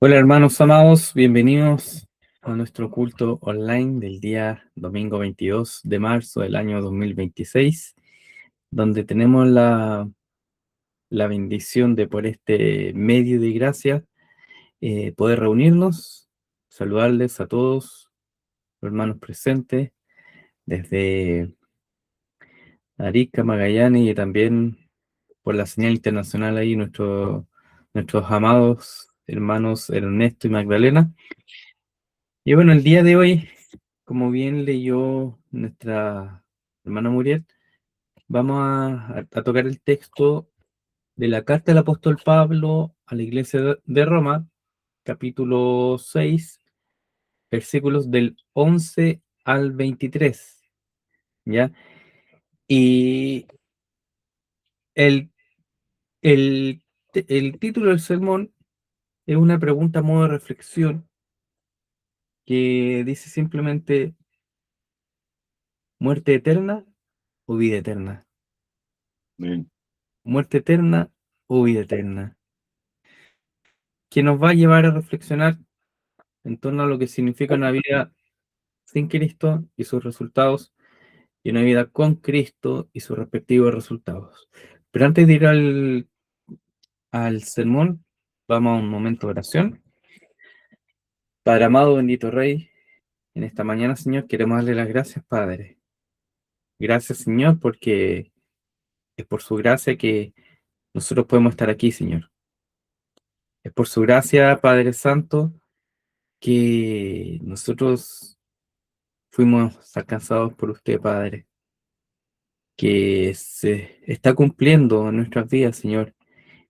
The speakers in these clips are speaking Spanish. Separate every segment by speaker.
Speaker 1: Hola hermanos amados, bienvenidos a nuestro culto online del día domingo 22 de marzo del año 2026, donde tenemos la bendición de por este medio de gracia poder reunirnos, saludarles a todos los hermanos presentes desde Arica, Magallanes y también por la señal internacional ahí nuestros amados hermanos Ernesto y Magdalena. Y bueno, el día de hoy, como bien leyó nuestra hermana Muriel, vamos a tocar el texto de la carta del apóstol Pablo a la iglesia de Roma, capítulo 6, versículos del 11 al 23, ¿ya? Y el, el título del sermón es una pregunta a modo de reflexión que dice simplemente: ¿muerte eterna o vida eterna?
Speaker 2: Amén.
Speaker 1: ¿Muerte eterna o vida eterna? Que nos va a llevar a reflexionar en torno a lo que significa una vida sin Cristo y sus resultados, y una vida con Cristo y sus respectivos resultados. Pero antes de ir al sermón, vamos a un momento de oración. Padre amado, bendito Rey, en esta mañana, Señor, queremos darle las gracias, Padre. Gracias, Señor, porque es por su gracia que nosotros podemos estar aquí, Señor. Es por su gracia, Padre Santo, que nosotros fuimos alcanzados por usted, Padre, que se está cumpliendo en nuestras vidas, Señor,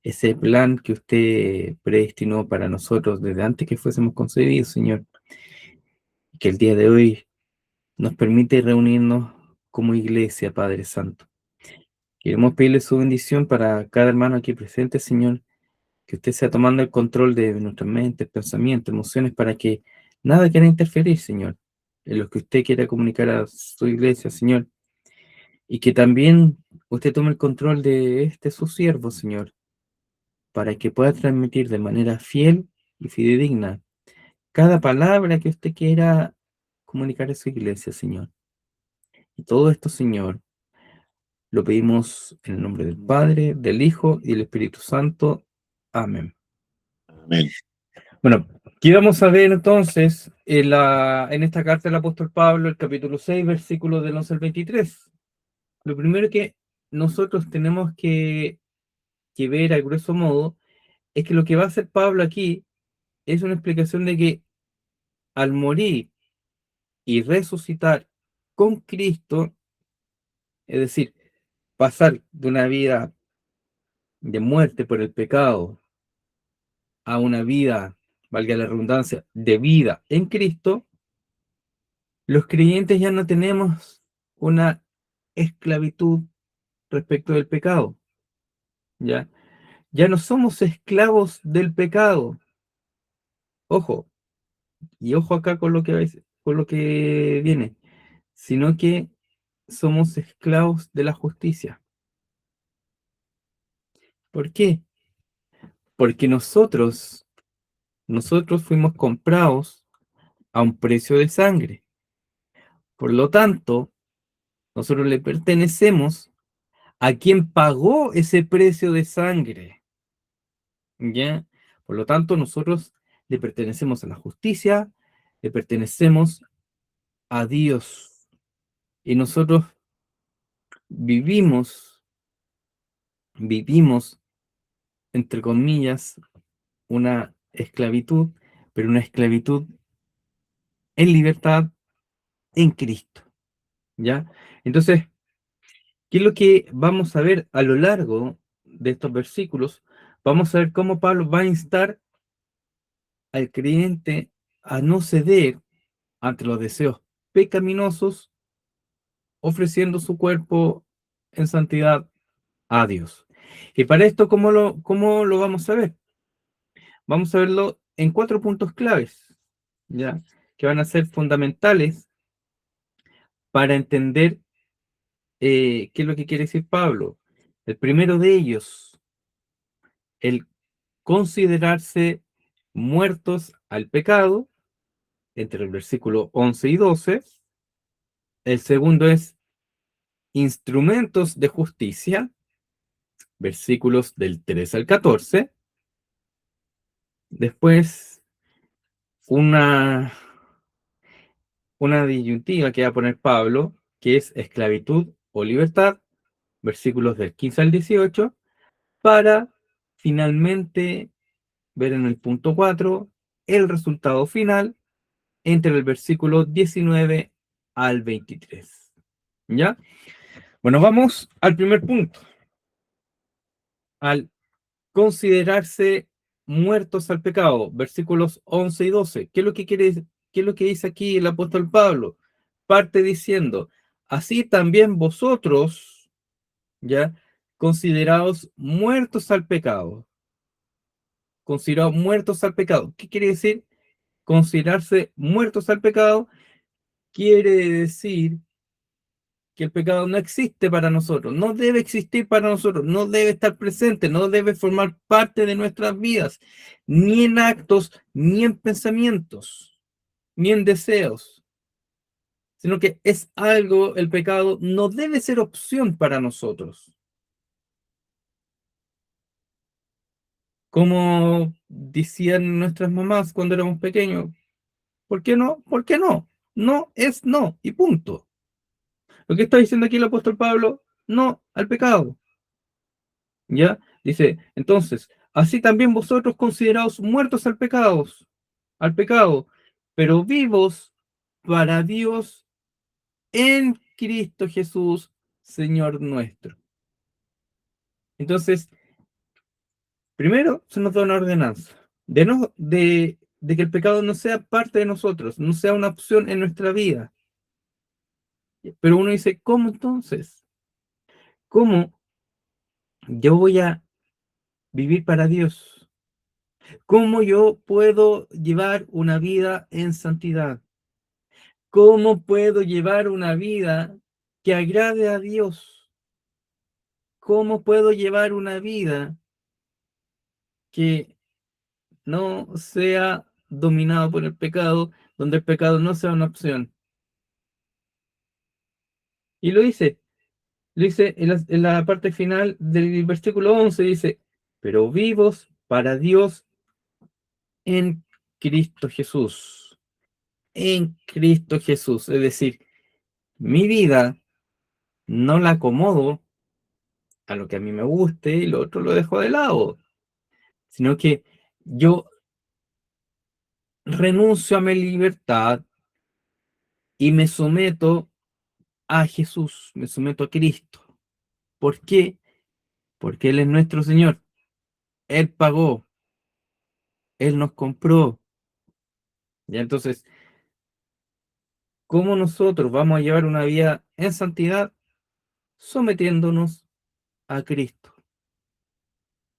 Speaker 1: ese plan que usted predestinó para nosotros desde antes que fuésemos concebidos, Señor, que el día de hoy nos permite reunirnos como iglesia, Padre Santo. Queremos pedirle su bendición para cada hermano aquí presente, Señor, que usted sea tomando el control de nuestras mentes, pensamientos, emociones, para que nada quiera interferir, Señor, en lo que usted quiera comunicar a su iglesia, Señor. Y que también usted tome el control de su siervo, Señor, para que pueda transmitir de manera fiel y fidedigna cada palabra que usted quiera comunicar a su iglesia, Señor. Y todo esto, Señor, lo pedimos en el nombre del Padre, del Hijo y del Espíritu Santo. Amén.
Speaker 2: Amén.
Speaker 1: Bueno, ¿qué vamos a ver entonces en esta carta del apóstol Pablo, el capítulo 6, versículos del 11 al 23? Lo primero que nosotros tenemos que ver a grueso modo es que lo que va a hacer Pablo aquí es una explicación de que al morir y resucitar con Cristo, es decir, pasar de una vida de muerte por el pecado a una vida, valga la redundancia, de vida en Cristo, los creyentes ya no tenemos una esclavitud respecto del pecado, ¿ya? Ya no somos esclavos del pecado. Ojo, y ojo acá con lo que viene, sino que somos esclavos de la justicia. ¿Por qué? Porque nosotros fuimos comprados a un precio de sangre. Por lo tanto, nosotros le pertenecemos a quien pagó ese precio de sangre, ¿ya? Por lo tanto, nosotros le pertenecemos a la justicia, le pertenecemos a Dios. Y nosotros vivimos, vivimos, entre comillas, una esclavitud, pero una esclavitud en libertad en Cristo, ¿ya? Entonces, ¿qué es lo que vamos a ver a lo largo de estos versículos? Vamos a ver cómo Pablo va a instar al creyente a no ceder ante los deseos pecaminosos, ofreciendo su cuerpo en santidad a Dios. Y para esto, cómo lo vamos a ver? Vamos a verlo en 4 puntos claves, ¿ya? Que van a ser fundamentales para entender qué es lo que quiere decir Pablo. El primero de ellos, el considerarse muertos al pecado, entre el versículo 11 y 12. El segundo es instrumentos de justicia, versículos del 3 al 14. Después, una, una disyuntiva que va a poner Pablo, que es esclavitud o libertad, versículos del 15 al 18, para finalmente ver en el punto 4 el resultado final entre el versículo 19 al 23. ¿Ya? Bueno, vamos al primer punto. Al considerarse muertos al pecado, versículos 11 y 12. ¿Qué es lo que quiere, qué es lo que dice aquí el apóstol Pablo? Parte diciendo, así también vosotros, ya, considerados muertos al pecado. Considerados muertos al pecado. ¿Qué quiere decir? Considerarse muertos al pecado quiere decir que el pecado no existe para nosotros, no debe existir para nosotros, no debe estar presente, no debe formar parte de nuestras vidas, ni en actos, ni en pensamientos, ni en deseos, sino que es algo, el pecado no debe ser opción para nosotros. Como decían nuestras mamás cuando éramos pequeños, ¿por qué no? ¿Por qué no? No es no, y punto. Lo que está diciendo aquí el apóstol Pablo, no al pecado. ¿Ya? Dice, entonces, así también vosotros consideraos muertos al pecado, pero vivos para Dios en Cristo Jesús, Señor nuestro. Entonces, primero se nos da una ordenanza de que el pecado no sea parte de nosotros, no sea una opción en nuestra vida. Pero uno dice, ¿cómo entonces? ¿Cómo yo voy a vivir para Dios? ¿Cómo yo puedo llevar una vida en santidad? ¿Cómo puedo llevar una vida que agrade a Dios? ¿Cómo puedo llevar una vida que no sea dominada por el pecado, donde el pecado no sea una opción? Y lo dice en la parte final del versículo 11, dice, pero vivos para Dios en Cristo Jesús. En Cristo Jesús. Es decir, mi vida no la acomodo a lo que a mí me guste y lo otro lo dejo de lado, sino que yo renuncio a mi libertad y me someto a Jesús, me someto a Cristo. ¿Por qué? Porque Él es nuestro Señor. Él pagó, Él nos compró. Y entonces, ¿cómo nosotros vamos a llevar una vida en santidad? Sometiéndonos a Cristo,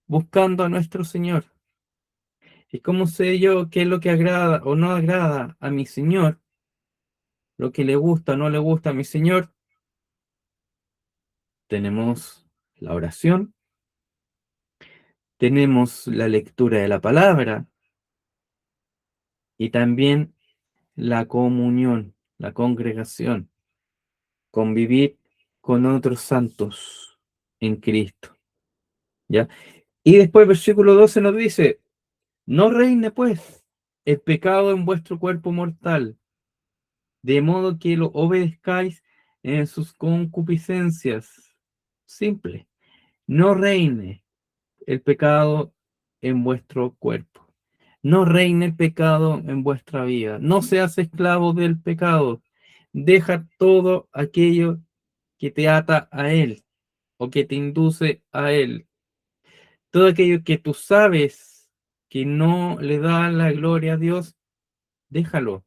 Speaker 1: buscando a nuestro Señor. ¿Y cómo sé yo qué es lo que agrada o no agrada a mi Señor? Lo que le gusta o no le gusta a mi Señor. Tenemos la oración, tenemos la lectura de la palabra y también la comunión, la congregación, convivir con otros santos en Cristo. ¿Ya? Y después versículo 12 nos dice, no reine pues el pecado en vuestro cuerpo mortal, de modo que lo obedezcáis en sus concupiscencias. Simple, no reine el pecado en vuestro cuerpo. No reine el pecado en vuestra vida. No seas esclavo del pecado. Deja todo aquello que te ata a él o que te induce a él. Todo aquello que tú sabes que no le da la gloria a Dios, déjalo.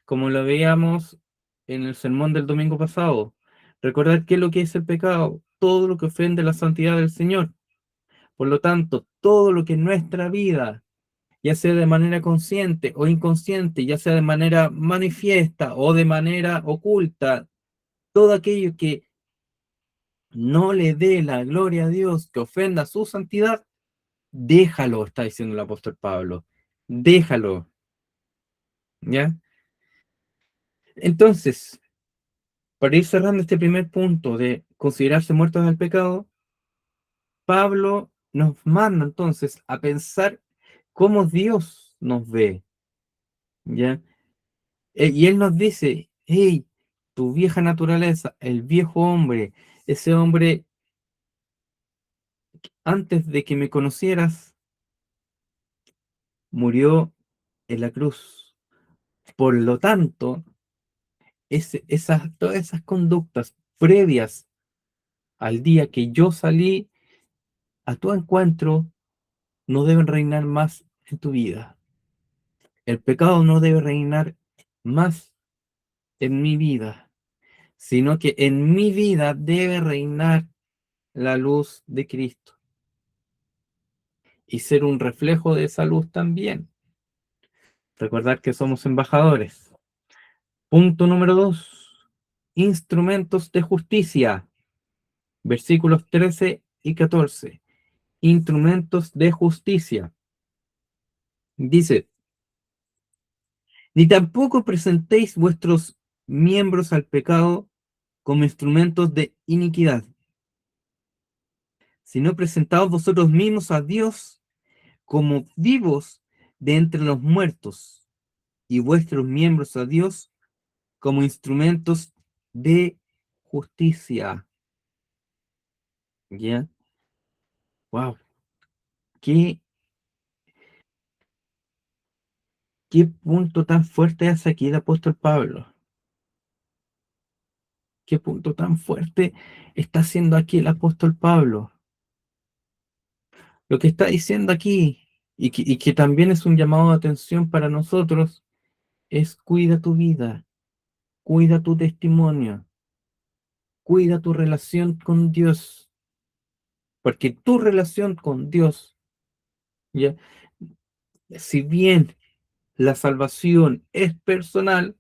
Speaker 1: Como lo veíamos en el sermón del domingo pasado. Recordar qué es lo que es el pecado, todo lo que ofende la santidad del Señor. Por lo tanto, todo lo que en nuestra vida, ya sea de manera consciente o inconsciente, ya sea de manera manifiesta o de manera oculta, todo aquello que no le dé la gloria a Dios, que ofenda su santidad, déjalo, está diciendo el apóstol Pablo. déjalo, ¿ya? Entonces, para ir cerrando este primer punto de considerarse muertos al pecado, Pablo nos manda entonces a pensar cómo Dios nos ve, ¿ya? Y él nos dice, hey, tu vieja naturaleza, el viejo hombre, ese hombre antes de que me conocieras, murió en la cruz. Por lo tanto, todas esas conductas previas al día que yo salí a tu encuentro no deben reinar más en tu vida. El pecado no debe reinar más en mi vida, sino que en mi vida debe reinar la luz de Cristo y ser un reflejo de esa luz también. Recordar que somos embajadores. Punto número 2. Instrumentos de justicia. Versículos 13 y 14. Instrumentos de justicia. Dice, ni tampoco presentéis vuestros miembros al pecado como instrumentos de iniquidad, sino presentaos vosotros mismos a Dios como vivos de entre los muertos, y vuestros miembros a Dios como instrumentos de justicia. ¿Ya? Wow. ¿Qué, qué punto tan fuerte hace aquí el apóstol Pablo? ¿Qué punto tan fuerte está haciendo aquí el apóstol Pablo? Lo que está diciendo aquí, y que también es un llamado de atención para nosotros, es cuida tu vida, cuida tu testimonio, cuida tu relación con Dios, porque tu relación con Dios, ¿ya? Si bien la salvación es personal,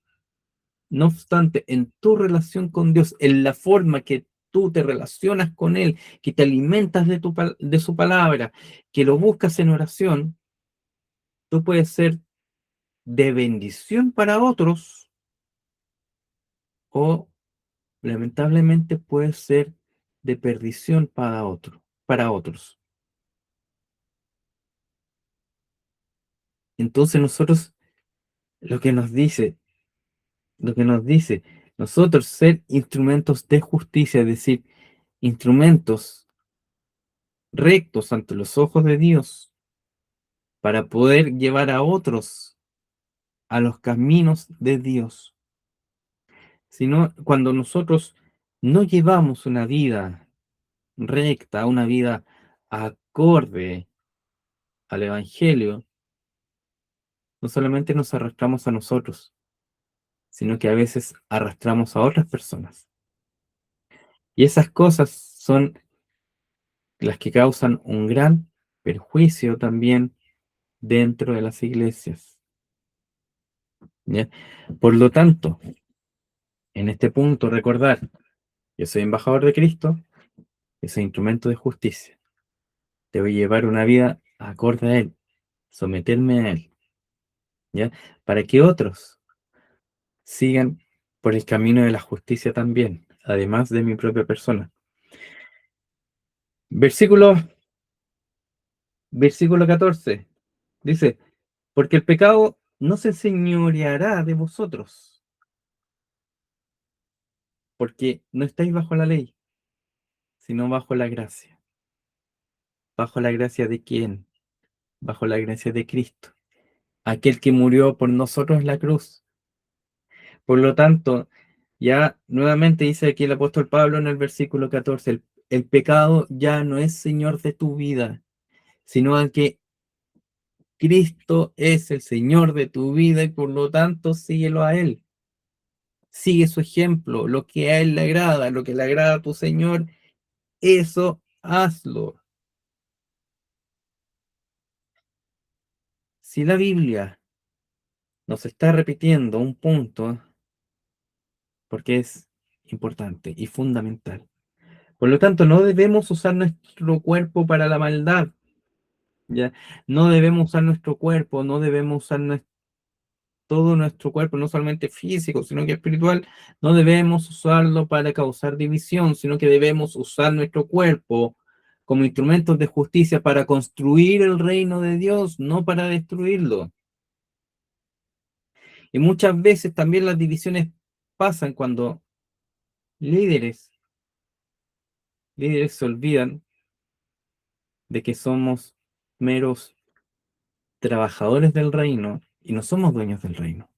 Speaker 1: no obstante, en tu relación con Dios, en la forma que tú te relacionas con Él, que te alimentas de su palabra, que lo buscas en oración, tú puedes ser de bendición para otros o lamentablemente puedes ser de perdición para otros. Entonces nosotros, lo que nos dice, lo que nos dice, nosotros ser instrumentos de justicia, es decir, instrumentos rectos ante los ojos de Dios para poder llevar a otros a los caminos de Dios. Sino cuando nosotros no llevamos una vida recta, una vida acorde al Evangelio, no solamente nos arrastramos a nosotros, sino que a veces arrastramos a otras personas. Y esas cosas son las que causan un gran perjuicio también dentro de las iglesias. ¿Ya? Por lo tanto, en este punto, recordar, yo soy embajador de Cristo, yo soy instrumento de justicia. Debo llevar una vida acorde a Él, someterme a Él, ¿ya? Para que otros sigan por el camino de la justicia también, además de mi propia persona. Versículo, versículo 14 dice, porque el pecado no se enseñoreará de vosotros, porque no estáis bajo la ley, sino bajo la gracia. ¿Bajo la gracia de quién? Bajo la gracia de Cristo, aquel que murió por nosotros en la cruz. Por lo tanto, ya nuevamente dice aquí el apóstol Pablo en el versículo 14, el pecado ya no es Señor de tu vida, sino que Cristo es el Señor de tu vida y por lo tanto síguelo a Él. Sigue su ejemplo, lo que a Él le agrada, lo que le agrada a tu Señor, eso hazlo. Si la Biblia nos está repitiendo un punto, porque es importante y fundamental. Por lo tanto, no debemos usar nuestro cuerpo para la maldad, ¿ya? No debemos usar nuestro cuerpo, no debemos usar todo nuestro cuerpo, no solamente físico, sino que espiritual, no debemos usarlo para causar división, sino que debemos usar nuestro cuerpo como instrumentos de justicia para construir el reino de Dios, no para destruirlo. Y muchas veces también las divisiones pasan cuando líderes, líderes se olvidan de que somos meros trabajadores del reino y no somos dueños del reino.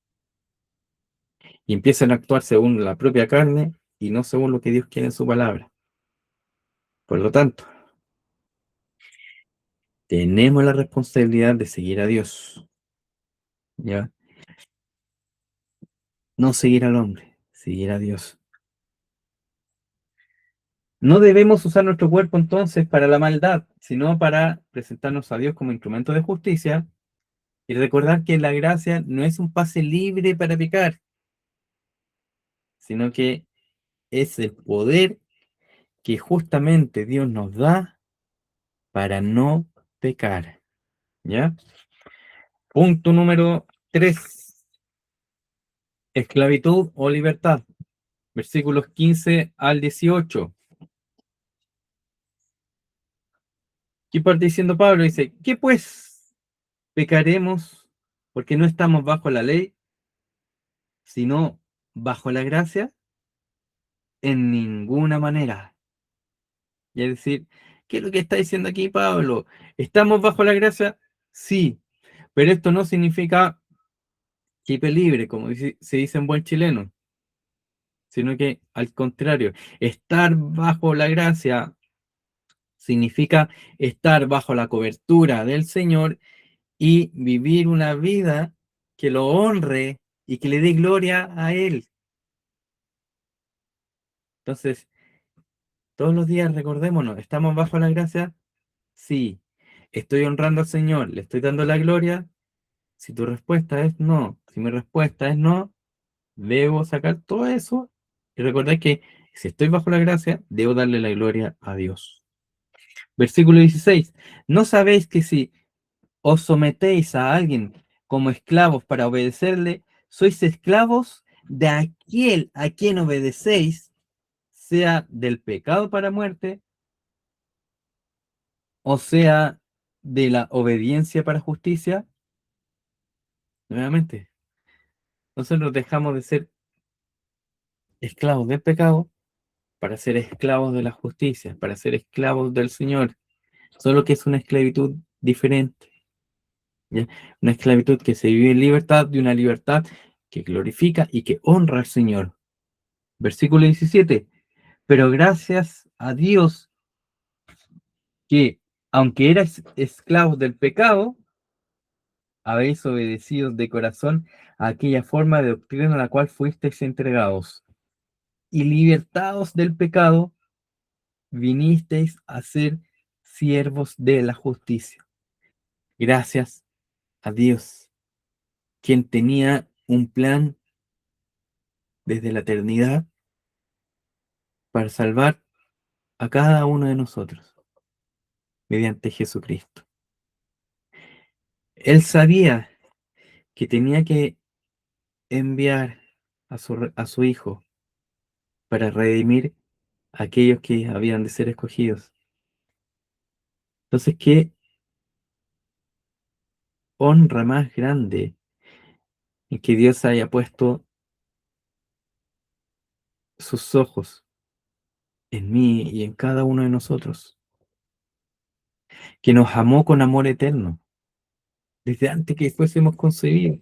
Speaker 1: Y empiezan a actuar según la propia carne y no según lo que Dios quiere en su palabra. Por lo tanto, tenemos la responsabilidad de seguir a Dios, ¿ya? No seguir al hombre, seguir a Dios. No debemos usar nuestro cuerpo entonces para la maldad, sino para presentarnos a Dios como instrumento de justicia y recordar que la gracia no es un pase libre para pecar, sino que es el poder que justamente Dios nos da para no pecar, ¿ya? Punto número 3, esclavitud o libertad. Versículos 15 al 18. ¿Qué parte diciendo Pablo? Dice, ¿qué pues pecaremos porque no estamos bajo la ley, sino bajo la gracia? En ninguna manera. Y es decir, ¿qué es lo que está diciendo aquí Pablo? ¿Estamos bajo la gracia? Sí, pero esto no significa chip libre, como se dice en buen chileno, sino que al contrario, estar bajo la gracia significa estar bajo la cobertura del Señor y vivir una vida que lo honre y que le dé gloria a Él. Entonces, todos los días recordémonos, ¿estamos bajo la gracia? Sí. ¿Estoy honrando al Señor? ¿Le estoy dando la gloria? Si tu respuesta es no, si mi respuesta es no, debo sacar todo eso y recordar que si estoy bajo la gracia, debo darle la gloria a Dios. Versículo 16. ¿No sabéis que si os sometéis a alguien como esclavos para obedecerle, sois esclavos de aquel a quien obedecéis, sea del pecado para muerte, o sea de la obediencia para justicia? Nuevamente, nosotros dejamos de ser esclavos del pecado para ser esclavos de la justicia, para ser esclavos del Señor, solo que es una esclavitud diferente, ¿ya? Una esclavitud que se vive en libertad, de una libertad que glorifica y que honra al Señor. Versículo 17. Pero gracias a Dios que, aunque erais esclavos del pecado, habéis obedecido de corazón a aquella forma de doctrina a la cual fuisteis entregados. Y libertados del pecado, vinisteis a ser siervos de la justicia. Gracias a Dios, quien tenía un plan desde la eternidad para salvar a cada uno de nosotros mediante Jesucristo. Él sabía que tenía que enviar a su Hijo para redimir a aquellos que habían de ser escogidos. Entonces, ¿qué honra más grande en que Dios haya puesto sus ojos en mí y en cada uno de nosotros? Que nos amó con amor eterno, desde antes que fuésemos concebidos.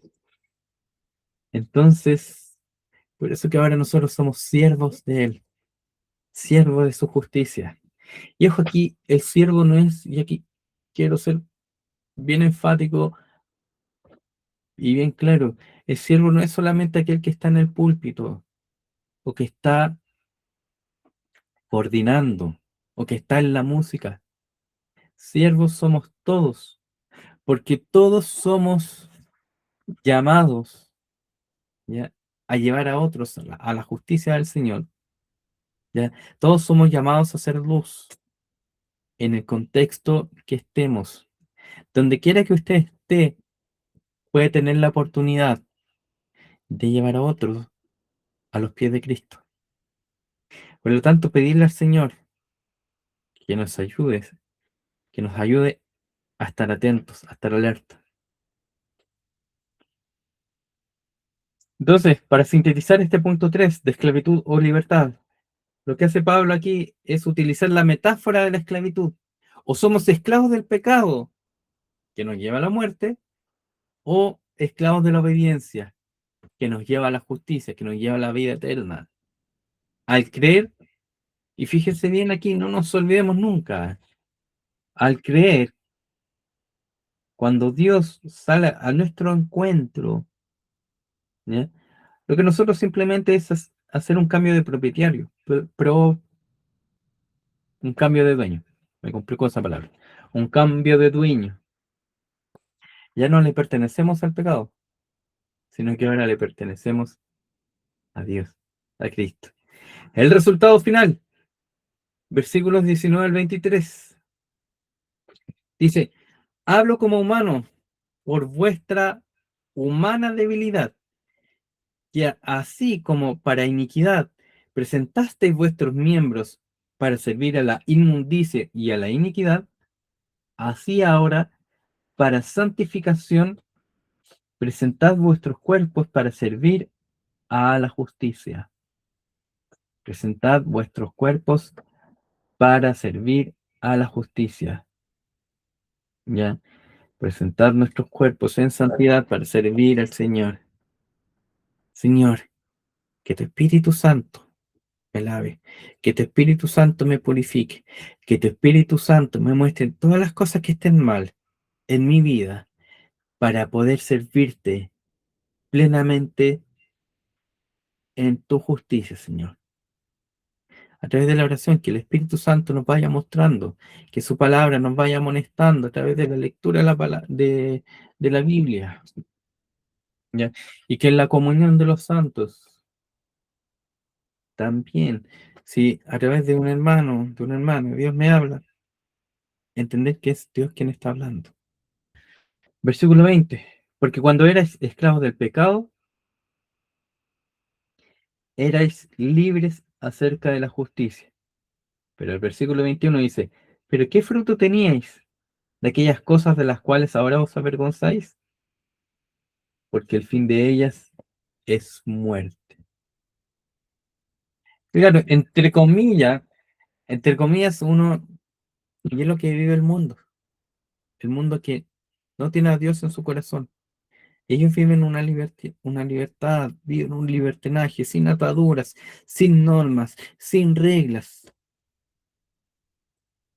Speaker 1: Entonces, por eso que ahora nosotros somos siervos de Él, siervos de su justicia. Y ojo aquí, el siervo no es, y aquí quiero ser bien enfático y bien claro, el siervo no es solamente aquel que está en el púlpito o que está coordinando o que está en la música. Siervos somos todos, porque todos somos llamados, ¿ya?, a llevar a otros a la justicia del Señor, ¿ya? Todos somos llamados a hacer luz en el contexto que estemos. Donde quiera que usted esté, puede tener la oportunidad de llevar a otros a los pies de Cristo. Por lo tanto, pedirle al Señor que nos ayude a estar atentos, a estar alerta. Entonces, para sintetizar este punto 3 de esclavitud o libertad, lo que hace Pablo aquí es utilizar la metáfora de la esclavitud. O somos esclavos del pecado, que nos lleva a la muerte, o esclavos de la obediencia, que nos lleva a la justicia, que nos lleva a la vida eterna. Al creer, y fíjense bien aquí, no nos olvidemos nunca, al creer, cuando Dios sale a nuestro encuentro, ¿ya? Lo que nosotros simplemente es hacer un cambio de propietario, pero un cambio de dueño. Me complicó esa palabra. Un cambio de dueño. Ya no le pertenecemos al pecado, sino que ahora le pertenecemos a Dios, a Cristo. El resultado final, versículos 19 al 23, dice: hablo como humano por vuestra humana debilidad, que así como para iniquidad presentasteis vuestros miembros para servir a la inmundicia y a la iniquidad, así ahora para santificación presentad vuestros cuerpos para servir a la justicia. Presentad vuestros cuerpos para servir a la justicia. ¿Ya? Presentad nuestros cuerpos en santidad para servir al Señor. Señor, que tu Espíritu Santo me lave, que tu Espíritu Santo me purifique, que tu Espíritu Santo me muestre todas las cosas que estén mal en mi vida para poder servirte plenamente en tu justicia, Señor. A través de la oración, que el Espíritu Santo nos vaya mostrando, que su palabra nos vaya amonestando a través de la lectura de la Biblia, ¿ya? Y que en la comunión de los santos también, si a través de un hermano, Dios me habla, entender que es Dios quien está hablando. Versículo 20, porque cuando erais esclavos del pecado, erais libres acerca de la justicia. Pero el versículo 21 dice: pero ¿qué fruto teníais de aquellas cosas de las cuales ahora os avergonzáis? Porque el fin de ellas es muerte. Claro, entre comillas, uno, y es lo que vive el mundo que no tiene a Dios en su corazón. Ellos viven una libertad, viven un libertinaje, sin ataduras, sin normas, sin reglas.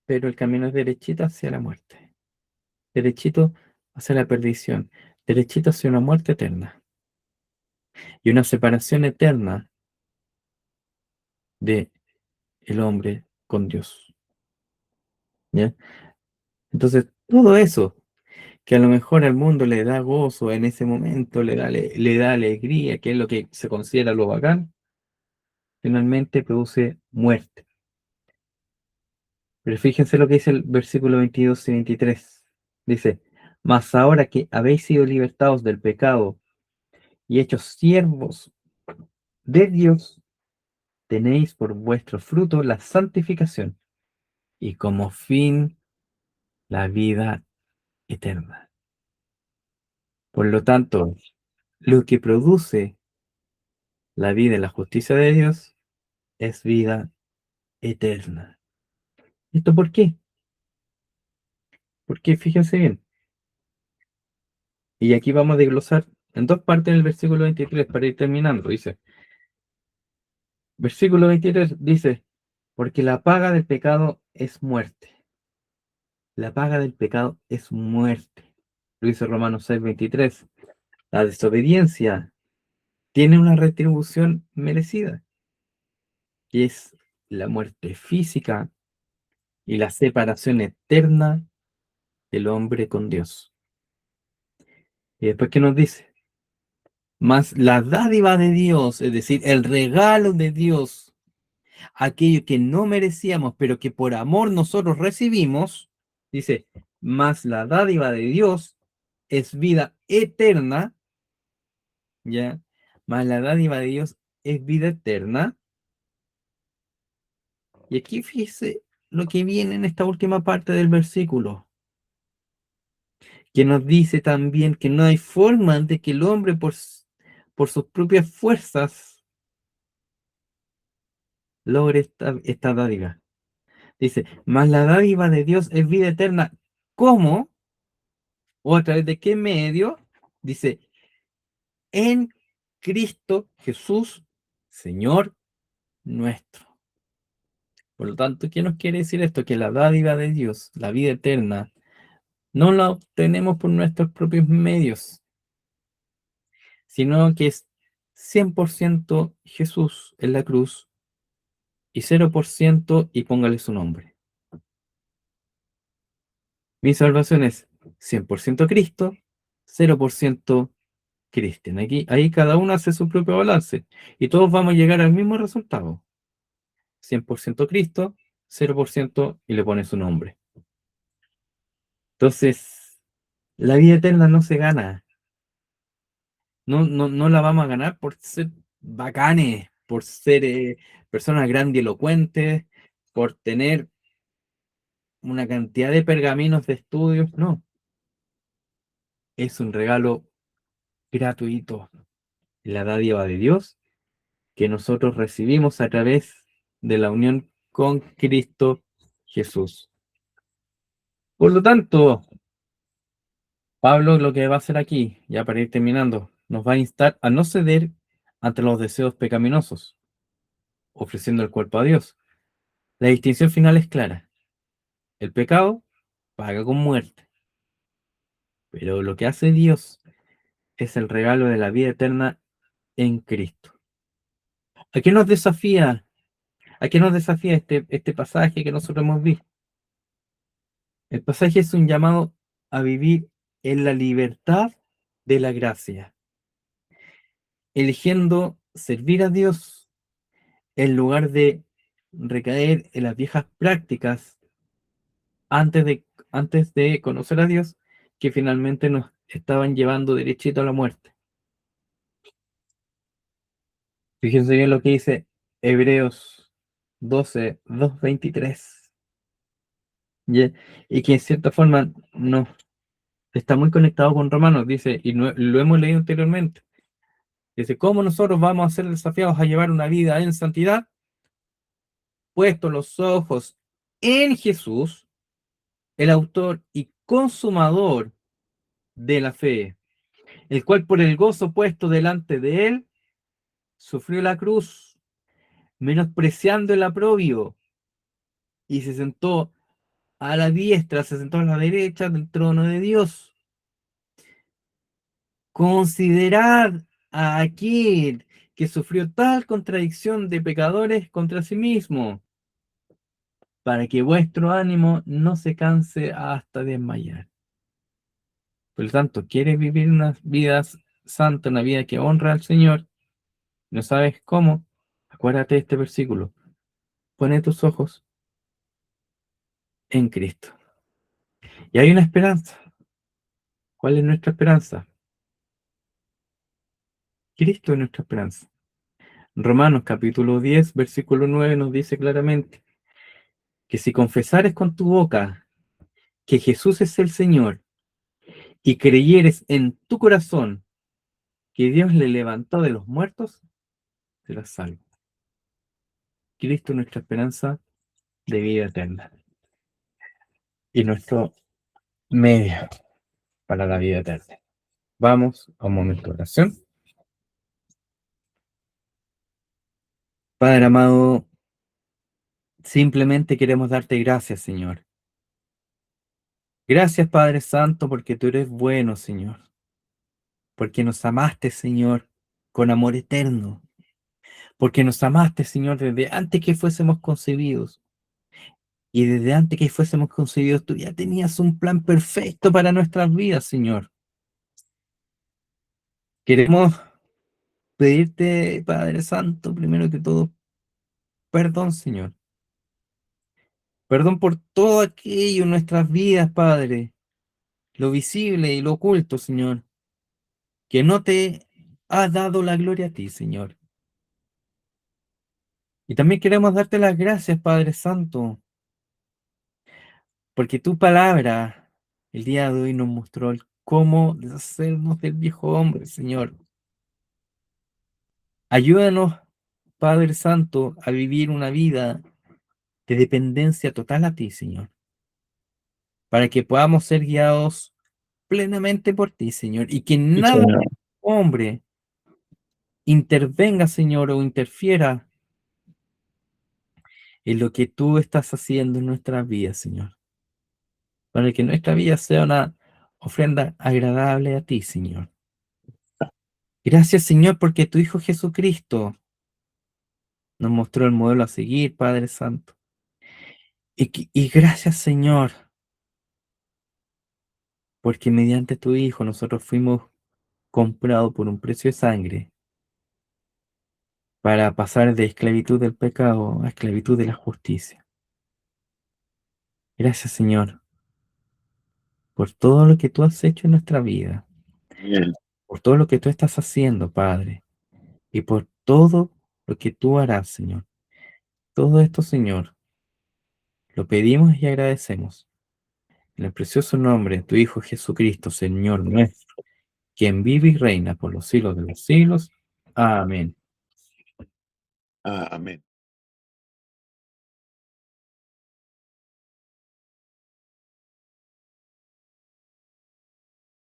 Speaker 1: Pero el camino es derechito hacia la muerte, derechito hacia la perdición, derechito hacia una muerte eterna y una separación eterna de el hombre con Dios. ¿Ya? Entonces, todo eso que a lo mejor al mundo le da gozo en ese momento, le da alegría, que es lo que se considera lo bacán, finalmente produce muerte. Pero fíjense lo que dice el versículo 22 y 23. Dice: mas ahora que habéis sido libertados del pecado y hechos siervos de Dios, tenéis por vuestro fruto la santificación y como fin la vida eterna. Por lo tanto, lo que produce la vida y la justicia de Dios es vida eterna. ¿Esto por qué? Porque fíjense bien, y aquí vamos a desglosar en dos partes en el versículo 23 para ir terminando. Dice, versículo 23 dice: porque la paga del pecado es muerte. La paga del pecado es muerte. Lo dice Romanos 6:23. La desobediencia tiene una retribución merecida, que es la muerte física y la separación eterna del hombre con Dios. Y después, ¿qué nos dice? Mas la dádiva de Dios, es decir, el regalo de Dios, aquello que no merecíamos, pero que por amor nosotros recibimos, dice, mas la dádiva de Dios es vida eterna, ¿ya? Mas la dádiva de Dios es vida eterna. Y aquí fíjese lo que viene en esta última parte del versículo, que nos dice también que no hay forma de que el hombre por sus propias fuerzas logre esta dádiva. Dice, mas la dádiva de Dios es vida eterna. ¿Cómo? ¿O a través de qué medio? Dice, en Cristo Jesús, Señor nuestro. Por lo tanto, ¿qué nos quiere decir esto? Que la dádiva de Dios, la vida eterna, no la obtenemos por nuestros propios medios, sino que es 100% Jesús en la cruz y 0% y póngale su nombre. Mi salvación es 100% Cristo, 0% Cristian. Ahí cada uno hace su propio balance y todos vamos a llegar al mismo resultado. 100% Cristo, 0% y le pone su nombre. Entonces, la vida eterna no se gana. No la vamos a ganar por ser bacanes, por ser personas grandilocuentes, por tener una cantidad de pergaminos de estudios. No, es un regalo gratuito, la dádiva de Dios que nosotros recibimos a través de la unión con Cristo Jesús. Por lo tanto, Pablo lo que va a hacer aquí, ya para ir terminando, nos va a instar a no ceder ante los deseos pecaminosos, ofreciendo el cuerpo a Dios. La distinción final es clara. El pecado paga con muerte, pero lo que hace Dios es el regalo de la vida eterna en Cristo. ¿A qué nos desafía? ¿A qué nos desafía este pasaje que nosotros hemos visto? El pasaje es un llamado a vivir en la libertad de la gracia, eligiendo servir a Dios en lugar de recaer en las viejas prácticas antes de conocer a Dios, que finalmente nos estaban llevando derechito a la muerte. Fíjense bien lo que dice Hebreos 12:23. Y que en cierta forma no está muy conectado con Romanos, dice, y lo hemos leído anteriormente. Dice, ¿cómo nosotros vamos a ser desafiados a llevar una vida en santidad? Puesto los ojos en Jesús, el autor y consumador de la fe, el cual por el gozo puesto delante de él, sufrió la cruz, menospreciando el oprobio, y se sentó a la diestra, se sentó a la derecha del trono de Dios. Considerad a aquel que sufrió tal contradicción de pecadores contra sí mismo, para que vuestro ánimo no se canse hasta desmayar. Por lo tanto, ¿quieres vivir una vida santa, una vida que honra al Señor? ¿No sabes cómo? Acuérdate de este versículo. Pone tus ojos en Cristo. Y hay una esperanza. ¿Cuál es nuestra esperanza? Cristo es nuestra esperanza. Romanos capítulo 10, versículo 9 nos dice claramente que si confesares con tu boca que Jesús es el Señor y creyeres en tu corazón que Dios le levantó de los muertos, serás salvo. Cristo es nuestra esperanza de vida eterna y nuestro medio para la vida eterna. Vamos a un momento de oración. Padre amado, simplemente queremos darte gracias, Señor. Gracias, Padre Santo, porque tú eres bueno, Señor. Porque nos amaste, Señor, con amor eterno. Porque nos amaste, Señor, desde antes que fuésemos concebidos. Y desde antes que fuésemos concebidos, tú ya tenías un plan perfecto para nuestras vidas, Señor. Queremos pedirte, Padre Santo, primero que todo, perdón, Señor. Perdón por todo aquello en nuestras vidas, Padre, lo visible y lo oculto, Señor, que no te ha dado la gloria a ti, Señor. Y también queremos darte las gracias, Padre Santo, porque tu palabra el día de hoy nos mostró el cómo deshacernos del viejo hombre, Señor. Ayúdanos, Padre Santo, a vivir una vida de dependencia total a ti, Señor, para que podamos ser guiados plenamente por ti, Señor, y que
Speaker 2: Sí,
Speaker 1: nada,
Speaker 2: Señor.
Speaker 1: hombre, intervenga, Señor, o interfiera en lo que tú estás haciendo en nuestras vidas, Señor, para que nuestra vida sea una ofrenda agradable a ti, Señor. Gracias, Señor, porque tu Hijo Jesucristo nos mostró el modelo a seguir, Padre Santo. Y gracias, Señor, porque mediante tu Hijo nosotros fuimos comprados por un precio de sangre para pasar de esclavitud del pecado a esclavitud de la justicia. Gracias, Señor, por todo lo que tú has hecho en nuestra vida,
Speaker 2: Amén.
Speaker 1: por todo lo que tú estás haciendo, Padre, y por todo lo que tú harás, Señor. Todo esto, Señor, lo pedimos y agradecemos. En el precioso nombre de tu Hijo Jesucristo, Señor nuestro, quien vive y reina por los siglos de los siglos. Amén.
Speaker 2: Amén.